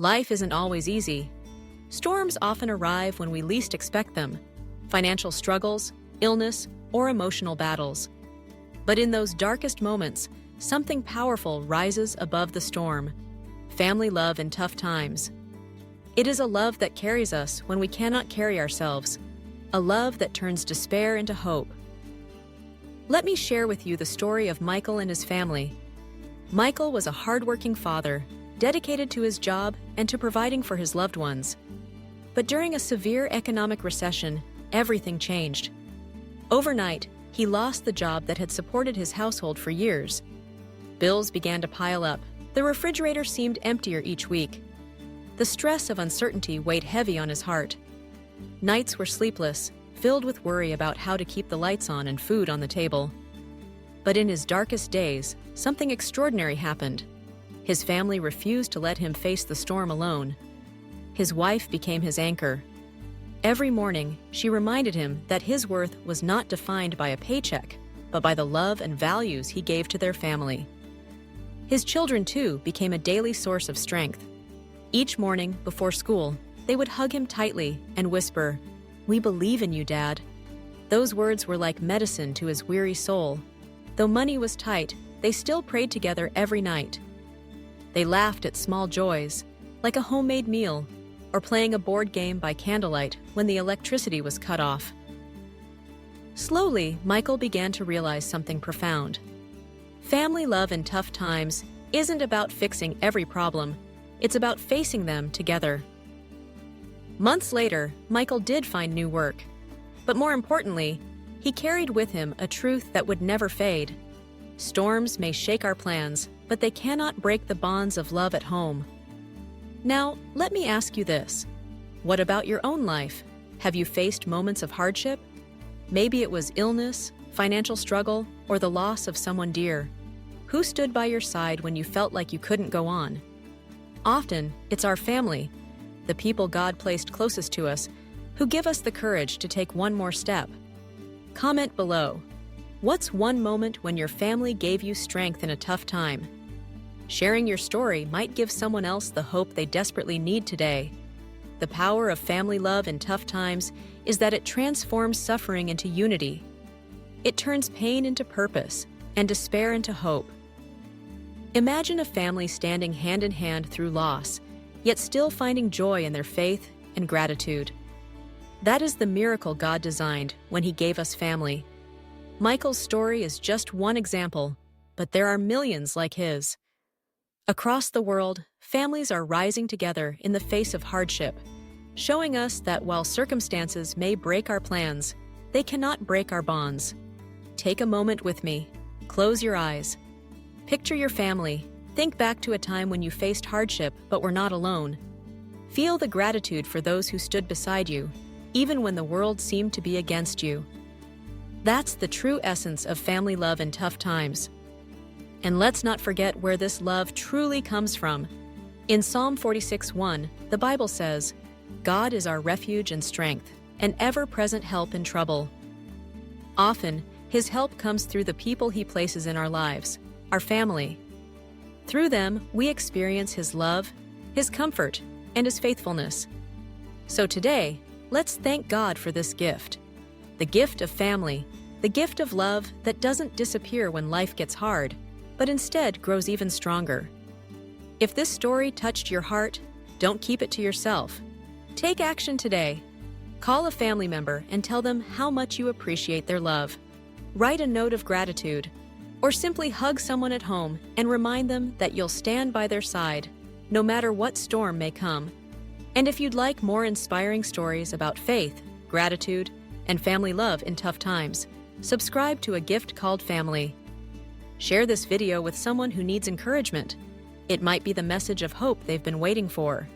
Life isn't always easy. Storms often arrive when we least expect them: financial struggles, illness, or emotional battles. But in those darkest moments, something powerful rises above the storm: family love in tough times. It is a love that carries us when we cannot carry ourselves, a love that turns despair into hope. Let me share with you the story of Michael and his family. Michael was a hardworking father, dedicated to his job and to providing for his loved ones. But during a severe economic recession, everything changed. Overnight, he lost the job that had supported his household for years. Bills began to pile up. The refrigerator seemed emptier each week. The stress of uncertainty weighed heavy on his heart. Nights were sleepless, filled with worry about how to keep the lights on and food on the table. But in his darkest days, something extraordinary happened. His family refused to let him face the storm alone. His wife became his anchor. Every morning, she reminded him that his worth was not defined by a paycheck, but by the love and values he gave to their family. His children, too, became a daily source of strength. Each morning, before school, they would hug him tightly and whisper, "We believe in you, Dad." Those words were like medicine to his weary soul. Though money was tight, they still prayed together every night. They laughed at small joys, like a homemade meal, or playing a board game by candlelight when the electricity was cut off. Slowly, Michael began to realize something profound. Family love in tough times isn't about fixing every problem, it's about facing them together. Months later, Michael did find new work. But more importantly, he carried with him a truth that would never fade. Storms may shake our plans, but they cannot break the bonds of love at home. Now, let me ask you this. What about your own life? Have you faced moments of hardship? Maybe it was illness, financial struggle, or the loss of someone dear. Who stood by your side when you felt like you couldn't go on? Often, it's our family, the people God placed closest to us, who give us the courage to take one more step. Comment below. What's one moment when your family gave you strength in a tough time? Sharing your story might give someone else the hope they desperately need today. The power of family love in tough times is that it transforms suffering into unity. It turns pain into purpose and despair into hope. Imagine a family standing hand in hand through loss, yet still finding joy in their faith and gratitude. That is the miracle God designed when He gave us family. Michael's story is just one example, but there are millions like his. Across the world, families are rising together in the face of hardship, showing us that while circumstances may break our plans, they cannot break our bonds. Take a moment with me. Close your eyes. Picture your family. Think back to a time when you faced hardship but were not alone. Feel the gratitude for those who stood beside you, even when the world seemed to be against you. That's the true essence of family love in tough times. And let's not forget where this love truly comes from. In Psalm 46:1, the Bible says, "God is our refuge and strength, an ever-present help in trouble." Often, His help comes through the people He places in our lives, our family. Through them, we experience His love, His comfort, and His faithfulness. So today, let's thank God for this gift. The gift of family, the gift of love that doesn't disappear when life gets hard, but instead grows even stronger. If this story touched your heart, don't keep it to yourself. Take action today. Call a family member and tell them how much you appreciate their love. Write a note of gratitude, or simply hug someone at home and remind them that you'll stand by their side, no matter what storm may come. And if you'd like more inspiring stories about faith, gratitude, and family love in tough times, subscribe to A Gift Called Family. Share this video with someone who needs encouragement. It might be the message of hope they've been waiting for.